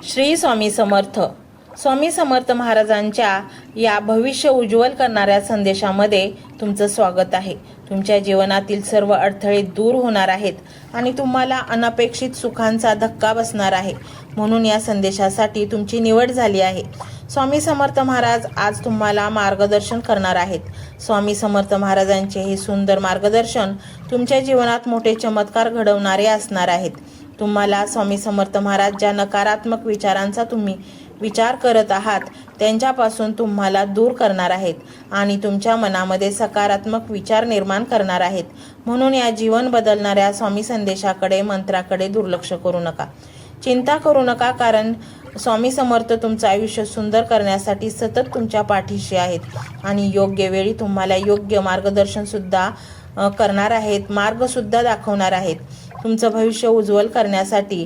श्री स्वामी समर्थ. स्वामी समर्थ महाराजांच्या या भविष्य उज्ज्वल करणाऱ्या संदेशामध्ये तुमचं स्वागत आहे. तुमच्या जीवनातील सर्व अडथळे दूर होणार आहेत आणि तुम्हाला अनपेक्षित सुखांचा धक्का बसणार आहे. म्हणून या संदेशासाठी तुमची निवड झाली आहे. स्वामी समर्थ महाराज आज तुम्हाला मार्गदर्शन करणार आहेत. स्वामी समर्थ महाराजांचे हे सुंदर मार्गदर्शन तुमच्या जीवनात मोठे चमत्कार घडवणारे असणार आहेत. तुम्हाला स्वामी समर्थ महाराज ज्या नकारात्मक विचारांचा तुम्ही विचार करत आहात त्यांच्यापासून तुम्हाला दूर करणार आहेत आणि तुमच्या मनामध्ये सकारात्मक विचार निर्माण करणार आहेत. म्हणून या जीवन बदलणाऱ्या स्वामी संदेशाकडे, मंत्राकडे दुर्लक्ष करू नका. चिंता करू नका, कारण स्वामी समर्थ तुमचं आयुष्य सुंदर करण्यासाठी सतत तुमच्या पाठीशी आहेत आणि योग्य वेळी तुम्हाला योग्य मार्गदर्शन सुद्धा करणार आहेत, मार्ग सुद्धा दाखवणार आहेत. तुमचं भविष्य उज्ज्वल करण्यासाठी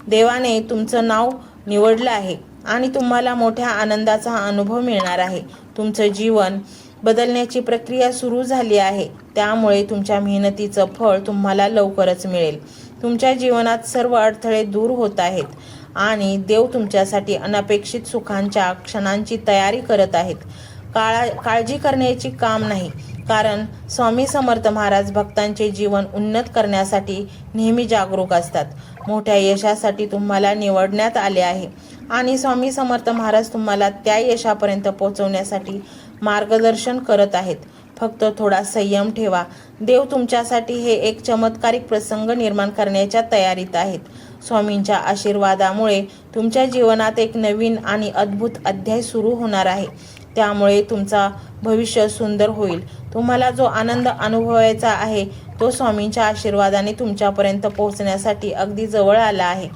देवाने तुमचं नाव निवडलं आहे आणि तुम्हाला मोठ्या आनंदाचा अनुभव मिळणार आहे. तुमचं जीवन बदलण्याची प्रक्रिया सुरू झाली आहे, त्यामुळे तुमच्या मेहनतीचं फळ तुम्हाला लवकरच मिळेल. तुमच्या जीवनात सर्व अडथळे दूर होत आहेत आणि देव तुमच्यासाठी अनपेक्षित सुखांच्या क्षणांची तयारी करत आहेत. काळजी करण्याची काम नाही, कारण स्वामी समर्थ महाराज भक्तांचे जीवन उन्नत करण्यासाठी नेहमी जागरूक असतात. मोठ्या यशासाठी तुम्हाला निवडण्यात आले आहे आणि स्वामी समर्थ महाराज तुम्हाला त्या यशापर्यंत पोहोचवण्यासाठी मार्गदर्शन करत आहेत. फक्त थोडा संयम ठेवा. देव तुमच्यासाठी हे एक चमत्कारिक प्रसंग निर्माण करण्याच्या तयारीत आहेत. स्वामींच्या आशीर्वादामुळे तुमच्या जीवनात एक नवीन आणि अद्भुत अध्याय सुरू होणार आहे. त्यामुळे तुमचा भविष्य सुंदर होईल. तुम्हाला जो आनंद अनुभवायचा आहे तो स्वामींच्या आशीर्वादाने तुमच्यापर्यंत पोहोचण्यासाठी अगदी जवळ आला आहे.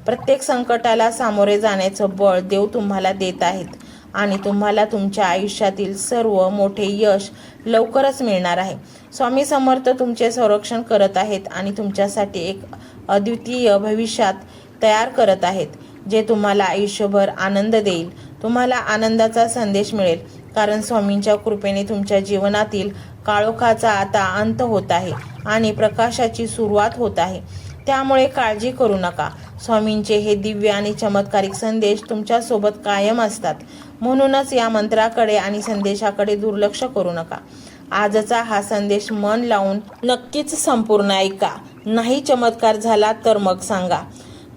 प्रत्येक संकटाला सामोरे जाण्याचं बळ देव तुम्हाला देत आहेत आणि तुम्हाला तुमच्या आयुष्यातील सर्व मोठे यश लवकरच मिळणार आहे. स्वामी समर्थ तुमचे संरक्षण करत आहेत आणि तुमच्यासाठी एक अद्वितीय भविष्यात तयार करत आहेत, जे तुम्हाला आयुष्यभर आनंद देईल. तुम्हाला आनंदाचा संदेश मिळेल, कारण स्वामींच्या कृपेने तुमच्या जीवनातील काळोखाचा आता अंत होत आहे आणि प्रकाशाची सुरुवात होत आहे. त्यामुळे काळजी करू नका. स्वामींचे हे दिव्य आणि चमत्कारिक संदेश तुमच्या सोबत कायम असतात. म्हणूनच या मंत्राकडे आणि संदेशाकडे दुर्लक्ष करू नका. आजचा हा संदेश मन लावून नक्कीच संपूर्ण ऐका. नाही चमत्कार झाला तर मग सांगा.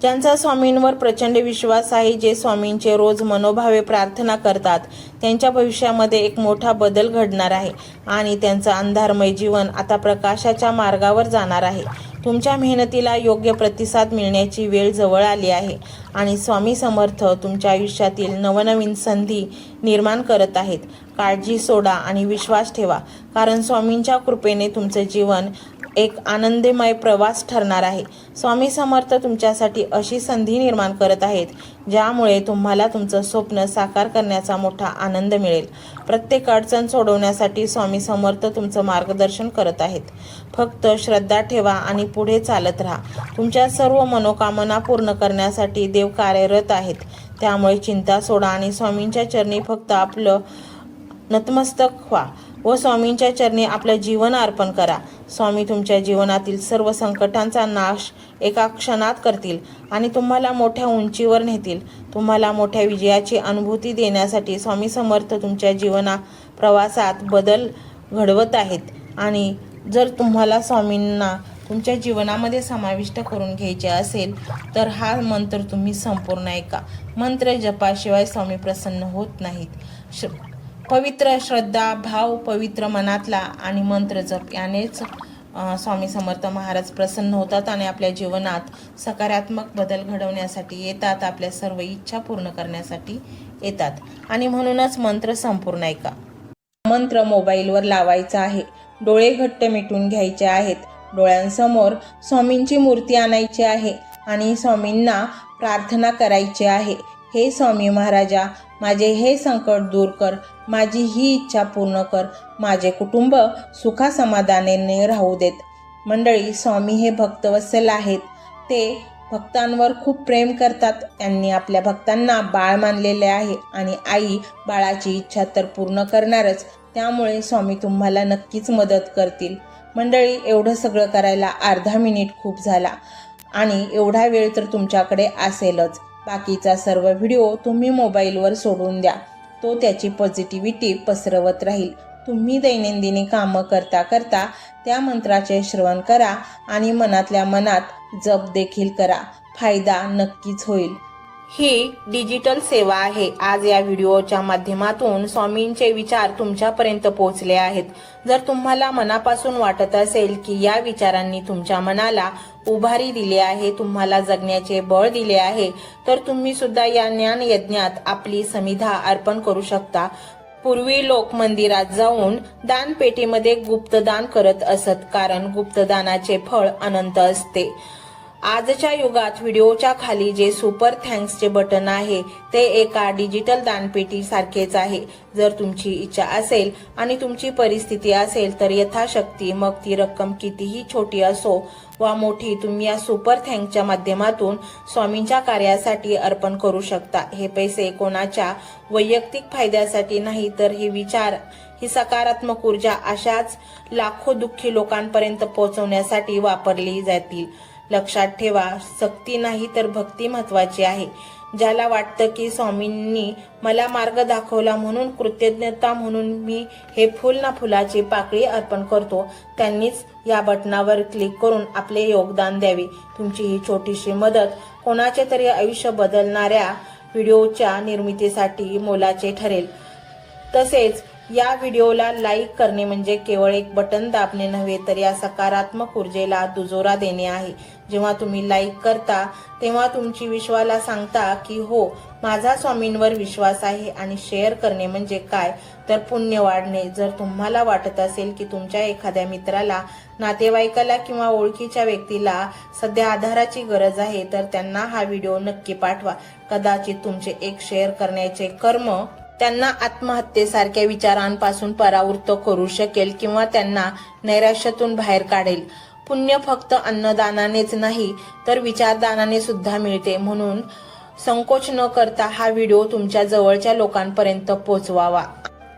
ज्यांचा स्वामींवर प्रचंड विश्वास आहे, जे स्वामींचे रोज मनोभावे प्रार्थना करतात, त्यांच्या भविष्यामध्ये एक मोठा बदल घडणार आहे आणि त्यांचं अंधारमय जीवन आता प्रकाशाच्या मार्गावर जाणार आहे. तुमच्या मेहनतीला योग्य प्रतिसाद मिळण्याची वेळ जवळ आली आहे आणि स्वामी समर्थ तुमच्या आयुष्यातील नवनवीन संधी निर्माण करत आहेत. काळजी सोडा आणि विश्वास ठेवा, कारण स्वामींच्या कृपेने तुमचं जीवन एक आनंदमय प्रवास ठरणार आहे. स्वामी समर्थ तुमच्यासाठी अशी संधी निर्माण करत आहेत ज्यामुळे तुम्हाला तुमचं स्वप्न साकार करण्याचा मोठा आनंद मिळेल. प्रत्येक अडचण सोडवण्यासाठी स्वामी समर्थ तुमचं मार्गदर्शन करत आहेत. फक्त श्रद्धा ठेवा आणि पुढे चालत राहा. तुमच्या सर्व मनोकामना पूर्ण करण्यासाठी देव कार्यरत आहेत. त्यामुळे चिंता सोडा आणि स्वामींच्या चरणी फक्त आपलं नतमस्तक व्हा व स्वामींच्या चरणी आपलं जीवन अर्पण करा. स्वामी तुमच्या जीवनातील सर्व संकटांचा नाश एका क्षणात करतील आणि तुम्हाला मोठ्या उंचीवर नेतील. तुम्हाला मोठ्या विजयाची अनुभूती देण्यासाठी स्वामी समर्थ तुमच्या प्रवासात बदल घडवत आहेत आणि जर तुम्हाला स्वामींना तुमच्या जीवनामध्ये समाविष्ट करून घ्यायचे असेल तर हा मंत्र तुम्ही संपूर्ण ऐका. मंत्र जपाशिवाय स्वामी प्रसन्न होत नाहीत. पवित्र श्रद्धा, भाव, पवित्र मनातला आणि मंत्र जप यानेच स्वामी समर्थ महाराज प्रसन्न होतात आणि आपल्या जीवनात सकारात्मक बदल घडवण्यासाठी येतात. आपल्या सर्व इच्छा पूर्ण करण्यासाठी येतात आणि म्हणूनच मंत्र संपूर्ण ऐका. मंत्र मोबाईलवर लावायचा आहे. डोळे घट्ट मिटून घ्यायचे आहेत. डोळ्यांसमोर स्वामींची मूर्ती आणायची आहे आणि स्वामींना प्रार्थना करायची आहे. हे स्वामी महाराजा, माझे हे संकट दूर कर. माझी ही इच्छा पूर्ण कर. माझे कुटुंब सुखासमाधानाने राहू देत. मंडळी, स्वामी हे भक्तवत्सल आहेत. ते भक्तांवर खूप प्रेम करतात. त्यांनी आपल्या भक्तांना बाळ मानलेले आहे आणि आई बाळाची इच्छा तर पूर्ण करणारच. त्यामुळे स्वामी तुम्हाला नक्कीच मदत करतील. मंडळी, एवढं सगळं करायला अर्धा मिनिट खूप झाला आणि एवढा वेळ तर तुमच्याकडे असेलच. बाकीचा सर्व व्हिडिओ तुम्ही मोबाईलवर सोडून द्या. तो त्याची पॉझिटिव्हिटी पसरवत राहील. तुम्ही दैनंदिनी कामं करता करता त्या मंत्राचे श्रवण करा आणि मनातल्या मनात जप देखील करा. फायदा नक्कीच होईल. ही डिजिटल सेवा आहे. आज या व्हिडिओच्या माध्यमातून स्वामींचे विचार तुमच्यापर्यंत पोहोचले आहेत. जर तुम्हाला मनापासून वाटत असेल की या विचारांनी तुमच्या मनाला उभारी दिली आहे, तुम्हाला जगण्याचे बळ दिले आहे, तर तुम्ही सुद्धा या ज्ञान यज्ञात आपली समिधा अर्पण करू शकता. पूर्वी लोक मंदिरात जाऊन दानपेटीमध्ये गुप्तदान करत असत, कारण गुप्तदानाचे फळ अनंत असते. आजच्या युगात व्हिडिओच्या खाली जे सुपर थँक्सचे बटन आहे ते एका डिजिटल दानपेटी सारखेच आहे. जर तुमची इच्छा असेल आणि तुमची परिस्थिती असेल तर यथाशक्ती, मग ती रक्कम कितीही छोटी असो वा मोठी, तुम्ही या सुपर थँक्सच्या माध्यमातून स्वामींच्या कार्यासाठी अर्पण करू शकता. हे पैसे कोणाच्या वैयक्तिक फायद्यासाठी नाही, तर हे विचार, ही सकारात्मक ऊर्जा अशाच लाखो दुःखी लोकांपर्यंत पोहोचवण्यासाठी वापरली जातील. लक्षात ठेवा, सक्ती नाही तर भक्ती महत्वाची आहे. ज्याला वाटतं की स्वामींनी मला मार्ग दाखवला म्हणून कृतज्ञता म्हणून मी हे फुल ना फुलाची पाकळी अर्पण करतो, त्यांनीच या बटनावर क्लिक करून आपले योगदान द्यावे. तुमची ही छोटीशी मदत कोणाचे तरी आयुष्य बदलणाऱ्या व्हिडिओच्या निर्मितीसाठी मोलाचे ठरेल. तसेच या व्हिडिओला लाईक करणे म्हणजे केवळ एक बटन दाबणे नव्हे, तर या सकारात्मक ऊर्जेला दुजोरा देणे आहे. जेव्हा तुम्ही लाईक करता तेव्हा तुमची विश्वाला सांगता की हो, माझा स्वामींवर विश्वास आहे. आणि शेअर करणे म्हणजे काय, तर पुण्य वाढणे. जर तुम्हाला वाटत असेल की तुमच्या एखाद्या मित्राला, नातेवाईकाला किंवा ओळखीच्या व्यक्तीला सध्या आधाराची गरज आहे, तर त्यांना हा व्हिडिओ नक्की पाठवा. कदाचित तुमचे एक शेअर करण्याचे कर्म त्यांना आत्महत्येसारख्या विचारांपासून परावृत्त करू शकेल किंवा त्यांना नैराश्यातून बाहेर काढेल. पुण्य फक्त अन्नदानानेच नाही तर विचारदानाने सुद्धा मिळते. म्हणून संकोच न करता हा व्हिडिओ तुमच्या जवळच्या लोकांपर्यंत पोहोचवावा.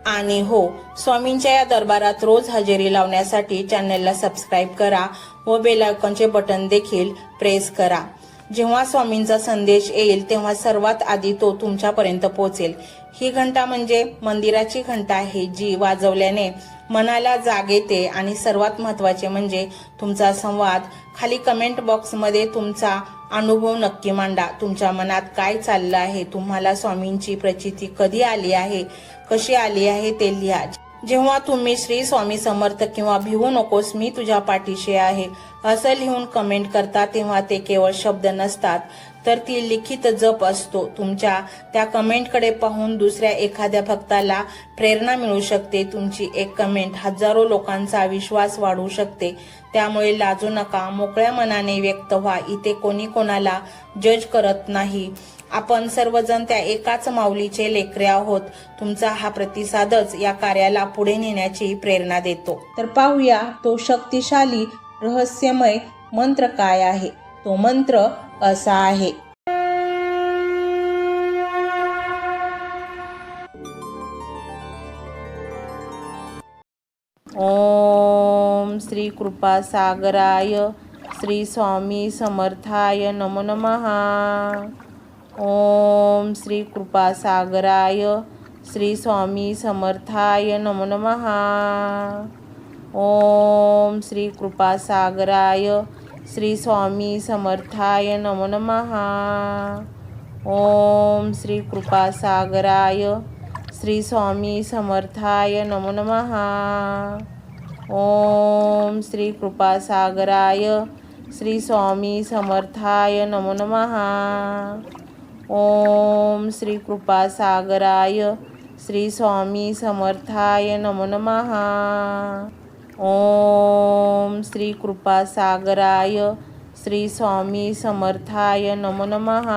आणि हो, स्वामींच्या या दरबारात रोज हजेरी लावण्यासाठी चॅनलला सबस्क्राईब करा व बेल आयकॉनचे बटन देखील प्रेस करा. जेव्हा स्वामींचा संदेश येईल तेव्हा सर्वात आधी तो तुमच्यापर्यंत पोहोचेल. ही घंटा म्हणजे मंदिराची घंटा आहे, जी वाजवल्याने मनाला जाग येते. आणि सर्वात महत्त्वाचे म्हणजे तुमचा संवाद. खाली कमेंट बॉक्समध्ये तुमचा अनुभव नक्की मांडा. तुमच्या मनात काय चाललं आहे, तुम्हाला स्वामींची प्रचिती कधी आली आहे, कशी आली आहे ते लिहा. जेव्हा तुम्ही श्री स्वामी समर्थ किंवा भिवू नकोस मी तुझ्या पाठीशी आहे असं लिहून कमेंट करता, तेव्हा ते केवळ शब्द नसतात, तर ती लिखित जप असतो. तुमच्या त्या कमेंटकडे पाहून दुसऱ्या एखाद्या भक्ताला प्रेरणा मिळू शकते. तुमची एक कमेंट हजारो लोकांचा विश्वास वाढवू शकते. त्यामुळे लाजू नका, मोकळ्या मनाने व्यक्त व्हा. इथे कोणी कोणाला जज करत नाही. आपण सर्वजण त्या एकाच माऊलीचे लेकरे आहोत. तुमचा हा प्रतिसादच या कार्याला पुढे नेण्याची प्रेरणा देतो. तर पाहूया तो शक्तिशाली रहस्यमय मंत्र काय आहे. तो मंत्र असा आहे. ओम श्री कृपा सागराय श्री स्वामी समर्थाय नमो नमः. ओम श्री कृपा सागराय श्री स्वामी समर्थाय नमो नमः. ओम श्री कृपा सागराय श्री स्वामी समर्थाय नमो नमः. ओम श्री कृपा सागराय श्री स्वामी समर्थाय नमो नमः. ओम श्री कृपा सागराय श्री स्वामी समर्थाय नमो नमः. ओम श्री कृपा सागराय श्री स्वामी समर्थाय नमो नमः. ओम श्री कृपा सागराय श्री स्वामी समर्थाय नमो नमः.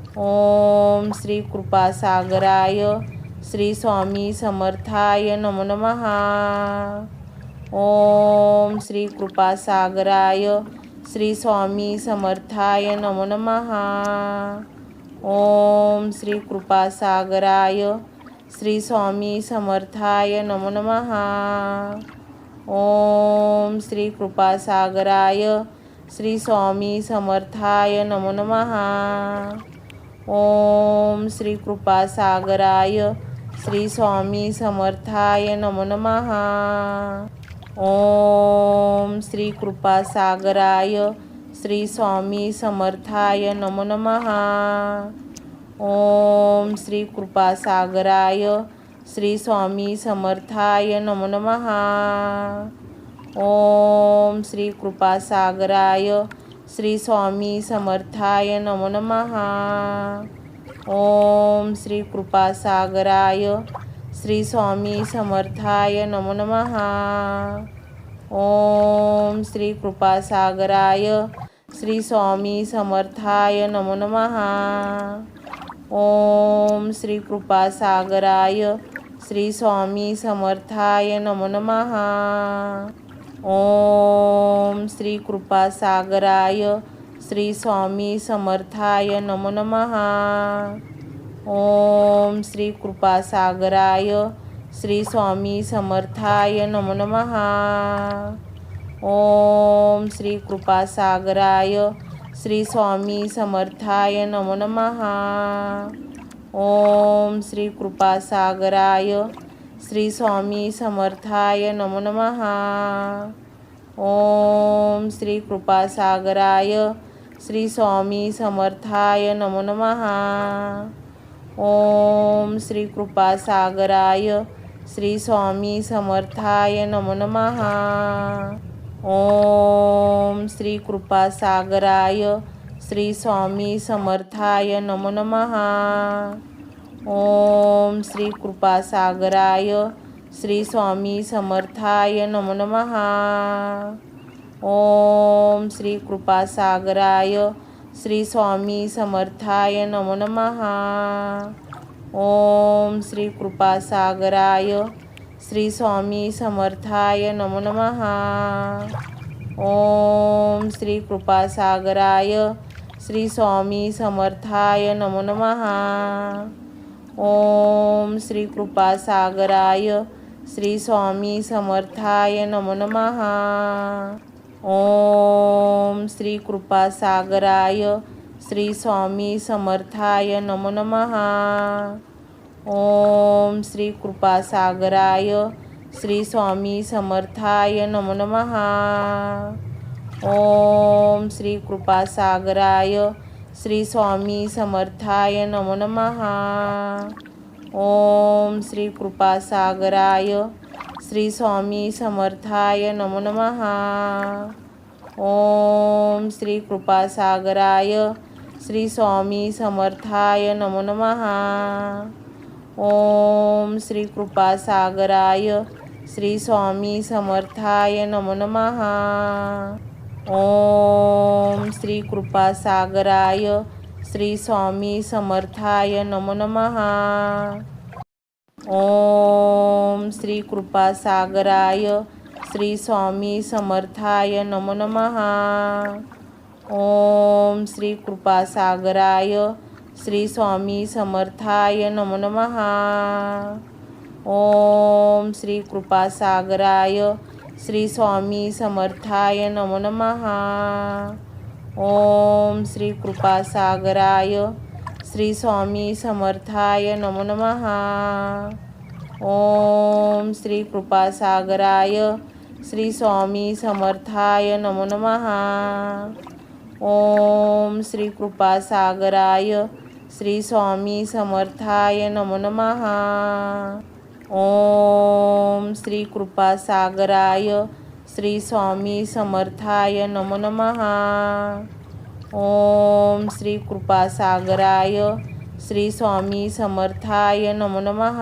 ओम श्री कृपा सागराय श्री स्वामी समर्थाय नमो नमः. ओम श्री कृपा सागराय श्री स्वामी समर्थाय नमो नमः. ओम श्री कृपा सागराय श्री स्वामी समर्थाय नमो नमः. ओम श्री कृपा सागराय श्री स्वामी समर्थाय नमो नमः. ओम श्री कृपासागराय श्री स्वामी समर्थाय नमो नमः. ओम श्री कृपासागराय श्री स्वामी समर्थाय नमो नमः. ओम श्री कृपासागराय श्री स्वामी समर्थाय नमो नमः. ओम श्री कृपासागराय श्री स्वामी समर्थाय नमो नमः. ओम श्री कृपासागराय श्री स्वामी समर्थाय नमो नमः. ओम श्री कृपासागराय श्री स्वामी समर्थाय नमो नमः. ओम श्री कृपासागराय श्री स्वामी समर्थाय नमो नमः. ओम श्री कृपासागराय श्री स्वामी समर्थाय नमो नमः. ओम श्री कृपासागराय श्री स्वामी समर्थाय नमो नमः. ओम श्री कृपासागराय श्री स्वामी समर्थाय नमो नमः. ओम श्री कृपासागराय श्री स्वामी समर्थाय नमो नमः. ओम श्री कृपासागराय श्री स्वामी समर्थाय नमो नमः. ओम श्री कृपासागराय श्री स्वामी समर्थाय नमो नमः. ओम श्री कृपासागराय श्री स्वामी समर्थाय नमो नमः. ओम श्री कृपासागराय श्री स्वामी समर्थाय नमो नमः. ओम श्री कृपासागराय श्री स्वामी समर्थाय नमो नमः. ओम श्री कृपासागराय श्री स्वामी समर्थाय नमो नमः. ओम श्री कृपासागराय श्री स्वामी समर्थाय नमो नमः. ओम श्री कृपासागराय श्री स्वामी समर्थाय नमो नमः. ओम श्री कृपासागराय श्री स्वामी समर्थाय नमो नमः. ओम श्री कृपासागराय श्री स्वामी समर्थाय नमो नमः. ओम श्री कृपासागराय श्री स्वामी समर्थाय नमो नमः. ओम श्री कृपासागराय श्री स्वामी समर्थाय नमो नमः. ओम श्री कृपासागराय श्री स्वामी समर्थाय नमो नमः. ओम श्री कृपासागराय श्री स्वामी समर्थाय नमो नमः. ओम श्री कृपासागराय श्री स्वामी समर्थाय नमो नमः. ओम श्री कृपासागराय श्री स्वामी समर्थाय नमो नमः. ओम श्री कृपासागराय श्री स्वामी समर्थाय नमो नमः. ओम श्री कृपासागराय श्री स्वामी समर्थाय नमो नमः. ओम श्री कृपासागराय श्री स्वामी समर्थाय नमो नमः. ओम श्री कृपासागराय श्री स्वामी समर्थाय नमो नमः. ओम श्री कृपासागराय श्री स्वामी समर्थाय नमो नमः. ओम श्री कृपासागराय श्री स्वामी समर्थाय नमो नमः. ओम श्री कृपासागराय श्री स्वामी समर्थाय नमो नमः.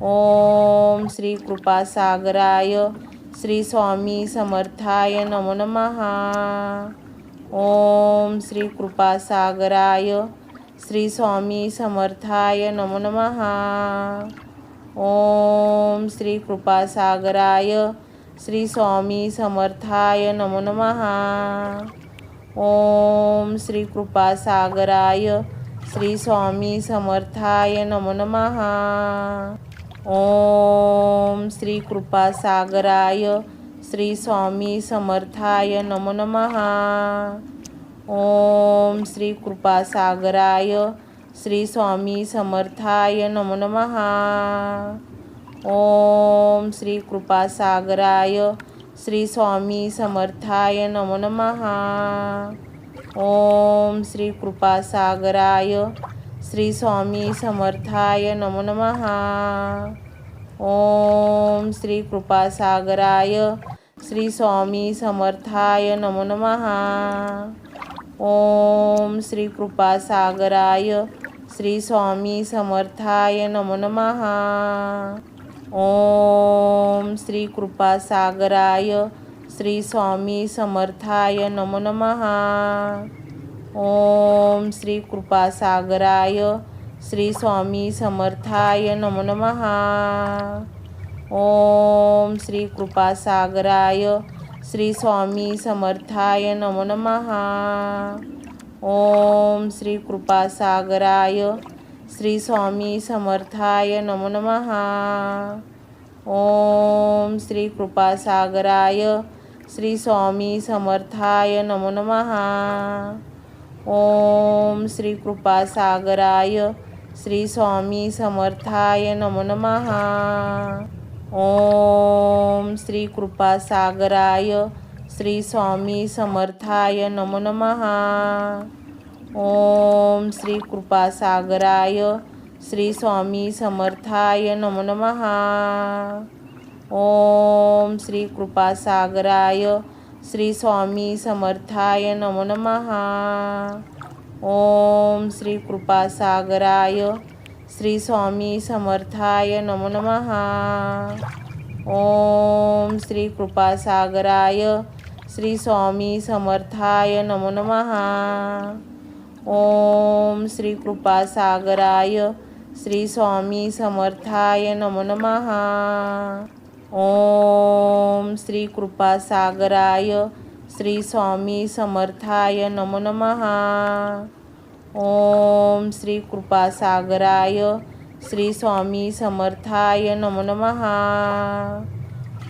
ओम श्री कृपासागराय श्री स्वामी समर्थाय नमो नमः. ओम श्री कृपासागराय श्री स्वामी समर्थाय नमो नमः. ओम श्री कृपासागराय श्री स्वामी समर्थाय नमो नमः. ओम श्री कृपासागराय श्री स्वामी समर्थाय नमो नमः. ओम श्री कृपासागराय श्री स्वामी समर्थाय नमो नमः. ओम श्री कृपासागराय श्री स्वामी समर्थाय नमो नमः. ओम श्री कृपासागराय श्री स्वामी समर्थाय नमो नमः. ओम श्री कृपासागराय श्री स्वामी समर्थाय नमो नमः. ओम श्री कृपासागराय श्री स्वामी समर्थाय नमो नमः. ओम श्री कृपासागराय श्री स्वामी समर्थाय नमो नमः. ओम श्री कृपासागराय श्री स्वामी समर्थाय नमो नमः. ओम श्री कृपासागराय श्री स्वामी समर्थाय नमो नमः. ओम श्री कृपासागराय श्री स्वामी समर्थाय नमो नमः. ओम श्री कृपासागराय श्री स्वामी समर्थाय नमो नमः. ओम श्री कृपासागराय श्री स्वामी समर्थाय नमो नमः. ओम श्री कृपासागराय श्री स्वामी समर्थाय नमो नमः. ओम श्री कृपासागराय श्री स्वामी समर्थाय नमो नमः. ओम श्री कृपासागराय श्री स्वामी समर्थाय नमो नमः. ओम श्री कृपासागराय श्री स्वामी समर्थाय नमो नमः. ओम श्री कृपासागराय श्री स्वामी समर्थाय नमो नमः. ओम श्री कृपासागराय श्री स्वामी समर्थाय नमो नमः. ओम श्री कृपासागराय श्री स्वामी समर्थाय नमो नमः. ओम श्री कृपासागराय श्री स्वामी समर्थाय नमो नमः. ओम श्री कृपासागराय श्री स्वामी समर्थाय नमो नमः.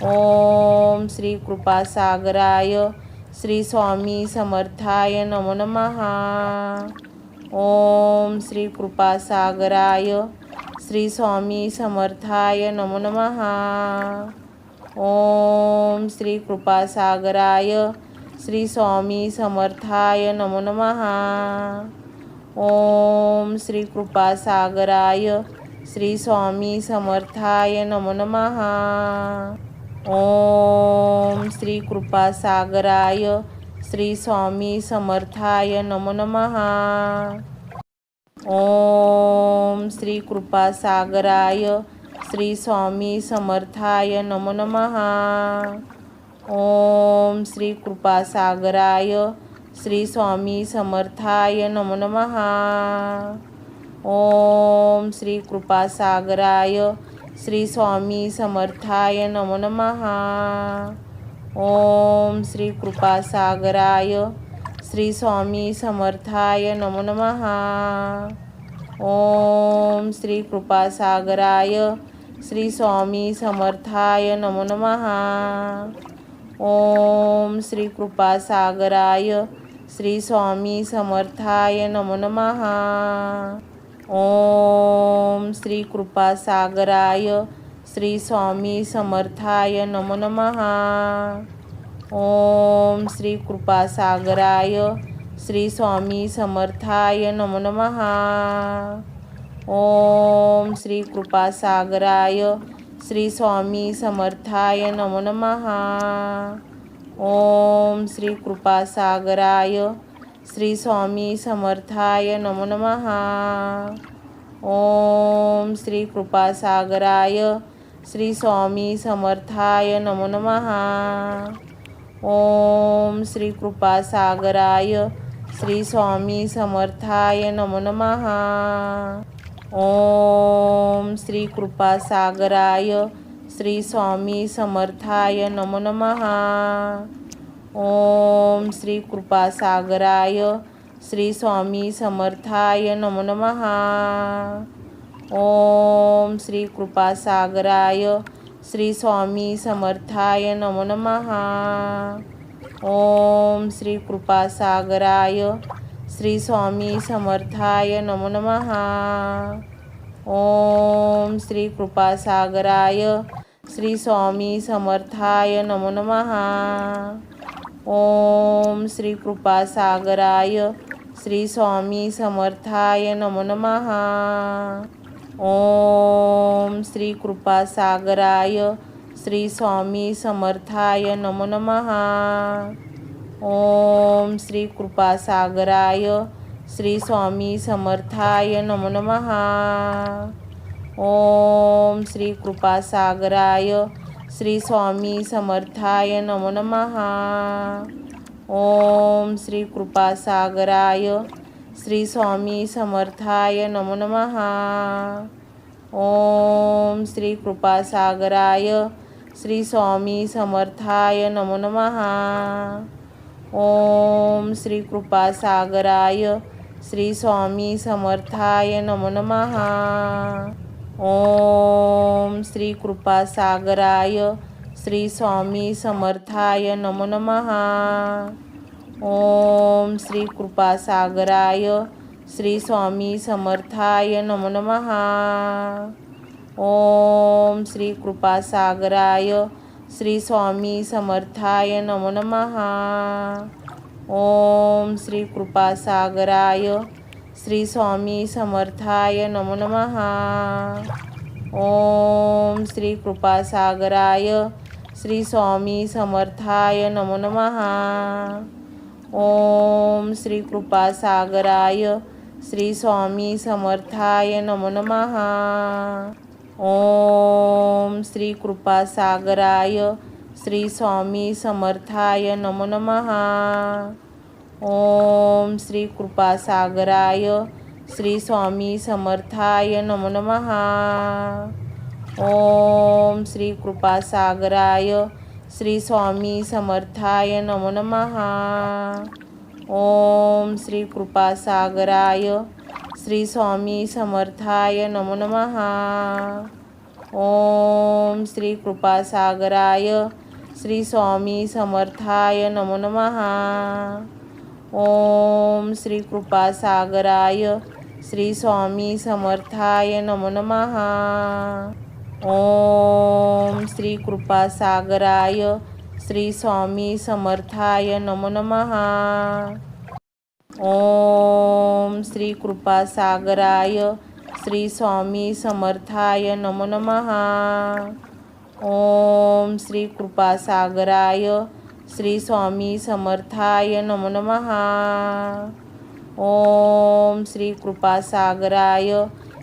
ओम श्री कृपासागराय श्री स्वामी समर्थाय नमो नमः. ओम श्री कृपासागराय श्री स्वामी समर्थाय नमो नमः. ओम श्री कृपासागराय श्री स्वामी समर्थाय नमो नमः. ओम श्री कृपासागराय श्री स्वामी समर्थाय नमो नमः. ओम श्री कृपासागराय श्री स्वामी समर्थाय नमो नमः. ओम श्री कृपासागराय श्री स्वामी समर्थाय नमो नमः. ओम श्री कृपासागराय श्री स्वामी समर्थाय नमो नमः. ओम श्री कृपासागराय श्री स्वामी समर्थाय नमो नमः. ओम श्री कृपासागराय श्री स्वामी समर्थाय नमो नमः. ओम श्री कृपासागराय श्री स्वामी समर्थाय नमो नमः. ओम श्री कृपासागराय श्री स्वामी समर्थाय नमो नमः. ओम श्री कृपासागराय श्री स्वामी समर्थाय नमो नमः. ओम श्री कृपासागराय श्री स्वामी समर्थाय नमो नमः. ओम श्री कृपासागराय श्री स्वामी समर्थाय नमो नमः. ओम श्री कृपासागराय श्री स्वामी समर्थाय नमो नमः. ओम श्री कृपासागराय श्री स्वामी समर्थाय नमो नमः. ओम श्री कृपासागराय श्री स्वामी समर्थाय नमो नमः. ओम श्री कृपासागराय श्री स्वामी समर्थाय नमो नमः. ओम श्री कृपासागराय श्री स्वामी समर्थाय नमो नमः. ओम श्री कृपासागराय श्री स्वामी समर्थाय नमो नमः. ओम श्री कृपासागराय श्री स्वामी समर्थाय नमो नमः. ओम श्री कृपासागराय श्री स्वामी समर्थाय नमो नमः. ओम श्री कृपासागराय श्री स्वामी समर्थाय नमो नमः. ओम श्री कृपासागराय श्री स्वामी समर्थाय नमो नमः. ओम श्री कृपासागराय श्री स्वामी समर्थाय नमो नमः. ओम श्री कृपासागराय श्री स्वामी समर्थाय नमो नमः. ओम श्री कृपासागराय श्री स्वामी समर्थाय नमो नमः. ओम श्री कृपासागराय श्री स्वामी समर्थाय नमो नमः. ओम श्री कृपासागराय श्री स्वामी समर्थाय नमो नमः. ओम श्री कृपासागराय श्री स्वामी समर्थाय नमो नमः. ओम श्री कृपासागराय श्री स्वामी समर्थाय नमो नमः. ओम श्री कृपासागराय श्री स्वामी समर्थाय नमो नमः. ओम श्री कृपासागराय श्री स्वामी समर्थाय नमो नमः. ओम श्री कृपासागराय श्री स्वामी समर्थाय नमो नमः. ओम श्री कृपासागराय श्री स्वामी समर्थाय नमो नमः. ओम श्री कृपासागराय श्री स्वामी समर्थाय नमो नमः. ओम श्री कृपासागराय श्री स्वामी समर्थाय नमो नमः. ओम श्री कृपासागराय श्री स्वामी समर्थाय नमो नमः. ओम श्री कृपासागराय श्री स्वामी समर्थाय नमो नमः. ओम श्री कृपासागराय श्री स्वामी समर्थाय नमो नमः. ओम श्री कृपासागराय श्री स्वामी समर्थाय नमो नमः. ओम श्री कृपासागराय श्री स्वामी समर्थाय नमो नमः. ओम श्री कृपासागराय श्री स्वामी समर्थाय नमो नमः. ओम श्री कृपासागराय श्री स्वामी समर्थाय नमो नमः. ओम श्री कृपासागराय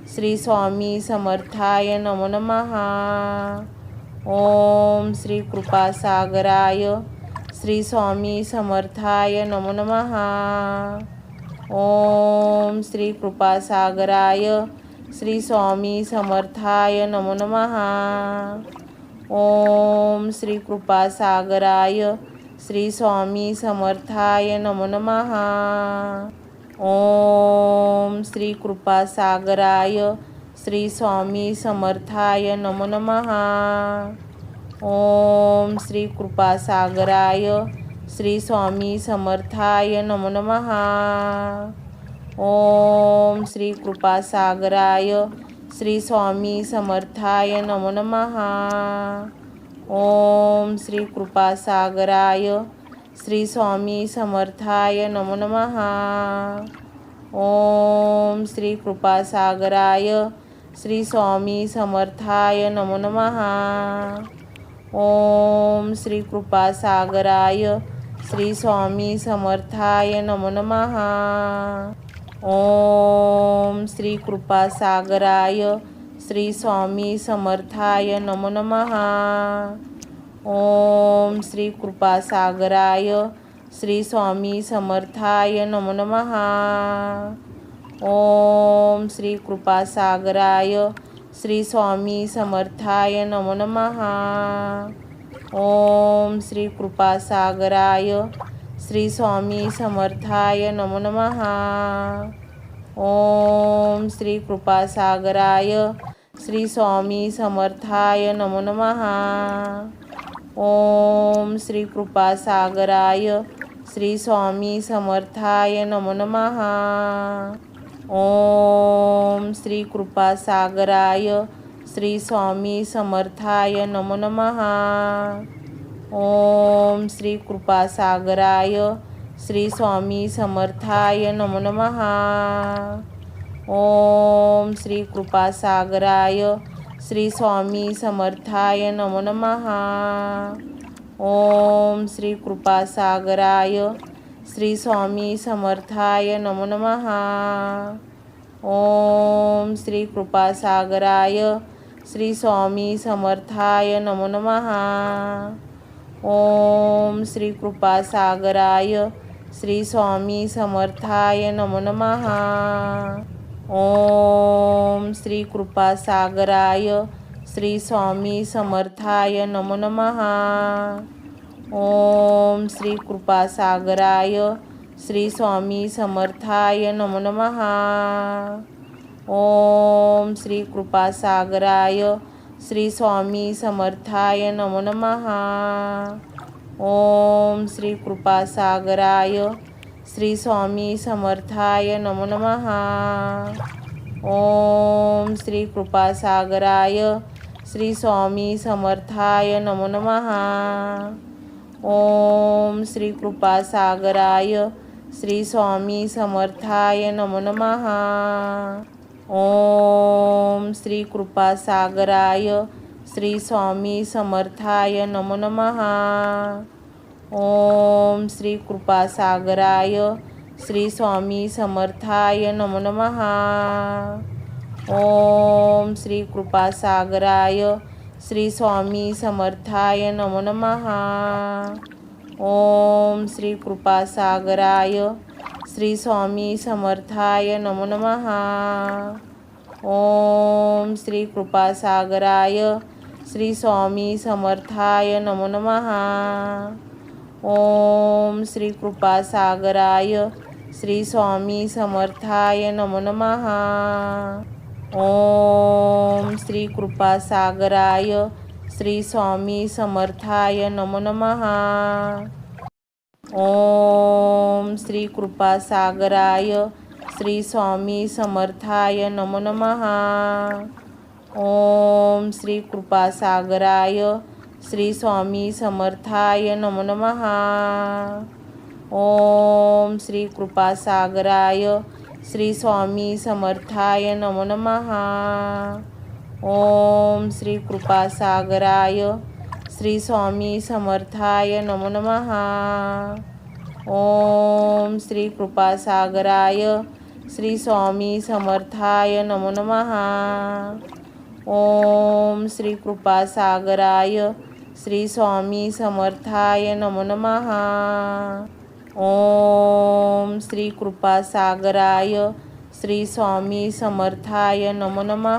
श्री स्वामी समर्थाय नमो नमः. ओम श्री कृपासागराय श्री स्वामी समर्थाय नमो नमः. ओम श्री कृपासागराय श्री स्वामी समर्थाय नमो नमः. ओम श्री कृपासागराय श्री स्वामी समर्थाय नमो नमः. ओम श्री कृपासागराय श्री स्वामी समर्थाय नमो नमः. ओम श्री कृपासागराय श्री स्वामी समर्थाय नमो नमः. ओम श्री कृपासागराय श्री स्वामी समर्थाय नमो नमः. ओम श्री कृपासागराय श्री स्वामी समर्थाय नमो नमः. ओम श्री कृपासागराय श्री स्वामी समर्थाय नमो नमः. ओम श्री कृपासागराय श्री स्वामी समर्थाय नमो नमः. ओम श्री कृपासागराय श्री स्वामी समर्थाय नमो नमः. ओम श्री कृपासागराय श्री स्वामी समर्थाय नमो नमः. ओम श्री कृपासागराय श्री स्वामी समर्थाय नमो नमः. ओम श्री कृपासागराय श्री स्वामी समर्थाय नमो नमः. ओम श्री कृपासागराय श्री स्वामी समर्थाय नमो नमः. ओम श्री कृपासागराय श्री स्वामी समर्थाय नमो नमः. ओम श्री कृपासागराय श्री स्वामी समर्थाय नमो नमः. ओम श्री कृपासागराय श्री स्वामी समर्थाय नमो नमः. ओम श्री कृपासागराय श्री स्वामी समर्थाय नमो नमः. ओम श्री कृपासागराय श्री स्वामी समर्थाय नमो नमः. ओम श्री कृपासागराय श्री स्वामी समर्थाय नमो नमः. ओम श्री कृपासागराय श्री स्वामी समर्थाय नमो नमः. ओम श्री कृपासागराय श्री स्वामी समर्थाय नमो नमः. ओम श्री कृपासागराय श्री स्वामी समर्थाय नमो नमः. ओम श्री कृपासागराय श्री स्वामी समर्थाय नमो नमः. ओम श्री कृपासागराय श्री स्वामी समर्थाय नमो नमः. ओम श्री कृपासागराय श्री स्वामी समर्थाय नमो नमः. ओम श्री कृपासागराय श्री स्वामी समर्थाय नमो नमः. ओम श्री कृपासागराय श्री स्वामी समर्थाय नमो नमः. ओम श्री कृपासागराय श्री स्वामी समर्थाय नमो नमः. ओम श्री कृपासागराय श्री स्वामी समर्थाय नमो नमः. ओम श्री कृपासागराय श्री स्वामी समर्थाय नमो नमः. ओम श्री कृपासागराय श्री स्वामी समर्थाय नमो नमः. ओम श्री कृपासागराय श्री स्वामी समर्थाय नमो नमः. ओम श्री कृपासागराय श्री स्वामी समर्थाय नमो नमः. ओम श्री कृपासागराय श्री स्वामी समर्थाय नमो नमः. ओम श्री कृपासागराय श्री स्वामी समर्थाय नमो नमः. ओम श्री कृपासागराय श्री स्वामी समर्थाय नमो नमः. ओम श्री कृपासागराय श्री स्वामी समर्थाय नमो नमः. ओम श्री कृपासागराय श्री स्वामी समर्थाय नमो नमः. ओम श्री कृपासागराय श्री स्वामी समर्थाय नमो नमः. ओम श्री कृपासागराय श्री स्वामी समर्थाय नमो नमः.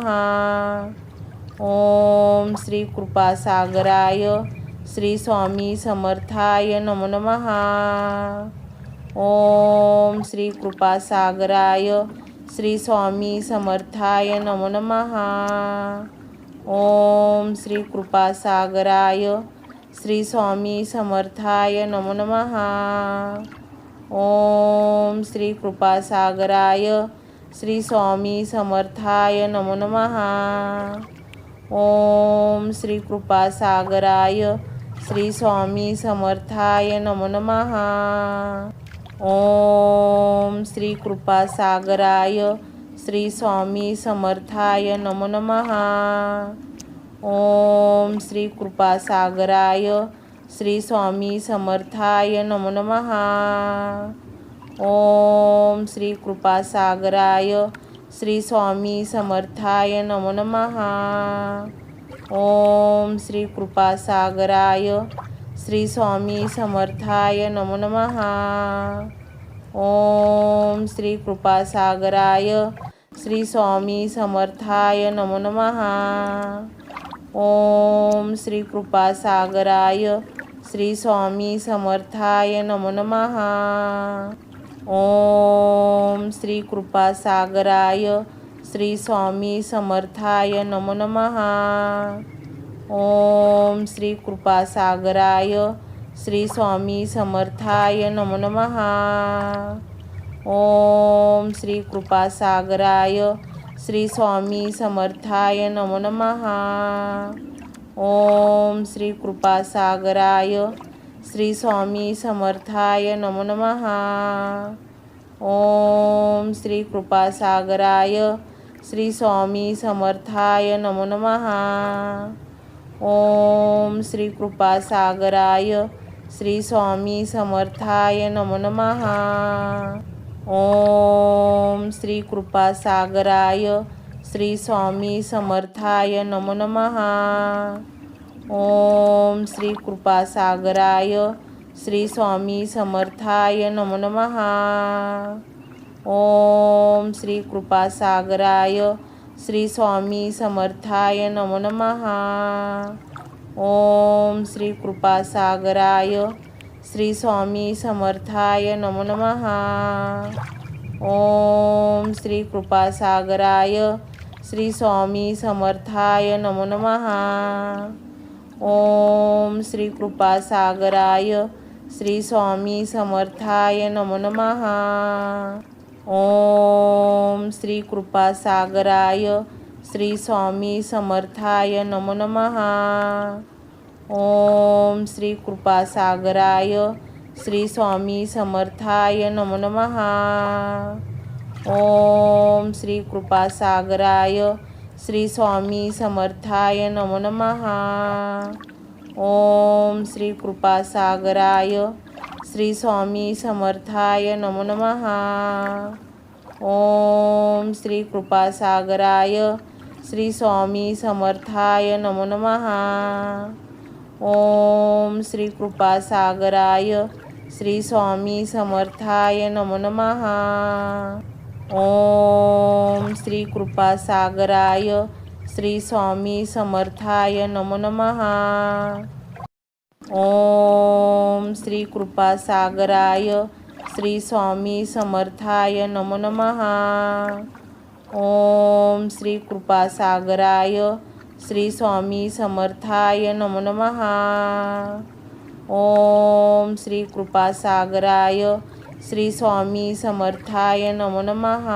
ओम श्री कृपासागराय श्री स्वामी समर्थाय नमो नमः. ओम श्री कृपासागराय श्री स्वामी समर्थाय नमो नमः. ओम श्री कृपासागराय श्री स्वामी समर्थाय नमो नमः. ओम श्री कृपासागराय श्री स्वामी समर्थाय नमो नमः. ओम श्री कृपासागराय श्री स्वामी समर्थाय नमो नमः. ओम श्री कृपासागराय श्री स्वामी समर्थाय नमो नमः. ओम श्री कृपासागराय श्री स्वामी समर्थाय नमो नमः. ओम श्री कृपासागराय श्री स्वामी समर्थाय नमो नमः. ओम श्री कृपासागराय श्री स्वामी समर्थाय नमो नमः. ओम श्री कृपासागराय श्री स्वामी समर्थाय नमो नमः. ओम श्री कृपासागराय श्री स्वामी समर्थाय नमो नमः. ओम श्री कृपासागराय श्री स्वामी समर्थाय नमो नमः. ओम श्री कृपासागराय श्री स्वामी समर्थाय नमो नमः. ओम श्री कृपासागराय श्री स्वामी समर्थाय नमो नमः. ओम श्री कृपासागराय श्री स्वामी समर्थाय नमो नमः. ओम श्री कृपासागराय श्री स्वामी समर्थाय नमो नमः. ओम श्री कृपासागराय श्री स्वामी समर्थाय नमो नमः. ओम श्री कृपासागराय श्री स्वामी समर्थाय नमो नमः. ओम श्री कृपासागराय श्री स्वामी समर्थाय नमो नमः. ओम श्री कृपासागराय श्री स्वामी समर्थाय नमो नमः. ओम श्री कृपासागराय श्री स्वामी समर्थाय नमो नमः. ओम श्री कृपासागराय श्री स्वामी समर्थाय नमो नमः. ओम श्री कृपासागराय श्री स्वामी समर्थाय नमो नमः. ओम श्री कृपासागराय श्री स्वामी समर्थाय नमो नमः. ओम श्री कृपासागराय श्री स्वामी समर्थाय नमो नमः. ओम श्री कृपासागराय श्री स्वामी समर्थाय नमो नमः. ओम श्री कृपासागराय श्री स्वामी समर्थाय नमो नमः. ओम श्री कृपासागराय श्री स्वामी समर्थाय नमो नमः. ओम श्री कृपासागराय श्री स्वामी समर्थाय नमो नमः. ओम श्री कृपासागराय श्री स्वामी समर्थाय नमो नमः. ओम श्री कृपासागराय श्री स्वामी समर्थाय नमो नमः. ओम श्री कृपासागराय श्री स्वामी समर्थाय नमो नमः. ओम श्री कृपासागराय श्री स्वामी समर्थाय नमो नमः.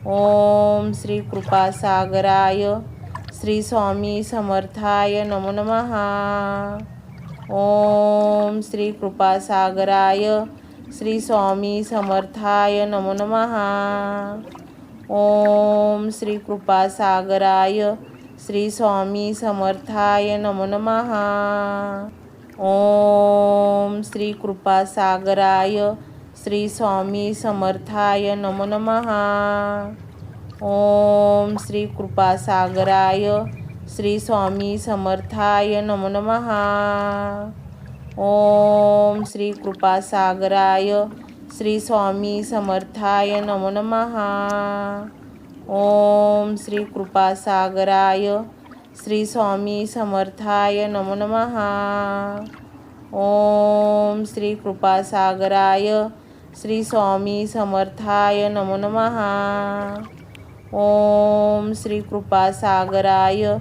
ओम श्री कृपासागराय श्री स्वामी समर्थाय नमो नमः. ओम श्री कृपासागराय श्री स्वामी समर्थाय नमो नमः. ओम श्री कृपासागराय श्री स्वामी समर्थाय नमो नमः. ओम श्री कृपासागराय श्री स्वामी समर्थाय नमो नमः. ओम श्री कृपासागराय श्री स्वामी समर्थाय नमो नमः. ओम श्री कृपासागराय श्री स्वामी समर्थाय नमो नमः. ओम श्री कृपासागराय श्री स्वामी समर्थाय नमो नमः. ओम श्री कृपासागराय श्री स्वामी समर्थाय नमो नमः. ओम श्री कृपासागराय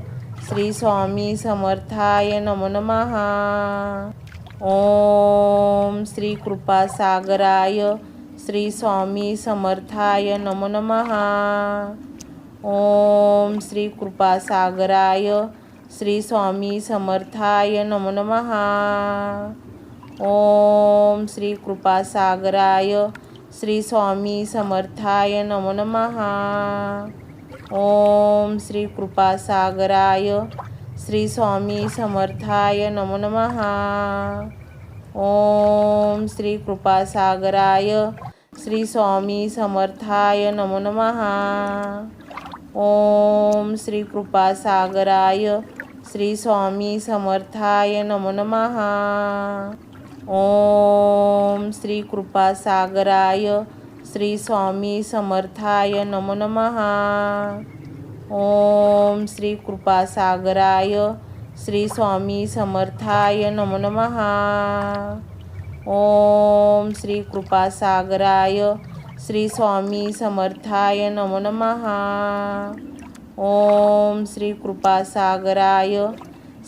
श्री स्वामी समर्थाय नमो नमः. ओम श्री कृपासागराय श्री स्वामी समर्थाय नमो नमः. ओम श्री कृपासागराय श्री स्वामी समर्थाय नमो नमः. ओम श्री कृपासागराय श्री स्वामी समर्थाय नमो नमः. ओम श्री कृपासागराय श्री स्वामी समर्थाय नमो नमः. ओम श्री कृपासागराय श्री स्वामी समर्थाय नमो नमः. ओम श्री कृपासागराय श्री स्वामी समर्थाय नमो नमः. ओम श्री कृपासागराय श्री स्वामी समर्थाय नमो नमः. ओम श्री कृपासागराय श्री स्वामी समर्थाय नमो नमः. ओम श्री कृपासागराय श्री स्वामी समर्थाय नमो नमः. ओम श्री कृपासागराय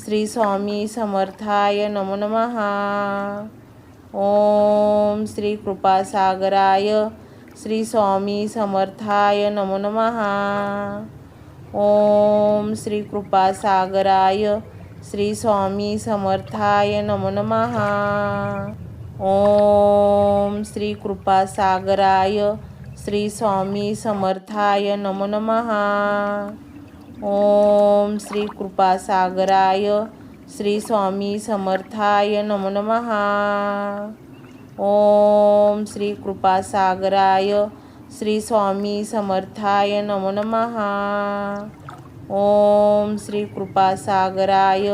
श्री स्वामी समर्थाय नमो नमः. ओम श्री कृपासागराय श्री स्वामी समर्थाय नमो नमः. ओम श्री कृपासागराय श्री स्वामी समर्थाय नमो नमः. ओम श्री कृपासागराय श्री स्वामी समर्थाय नमो नमः. ओम श्री कृपासागराय श्री स्वामी समर्थाय नमो नमः. ओम श्री कृपासागराय श्री स्वामी समर्थाय नमो नमः. ओम श्री कृपासागराय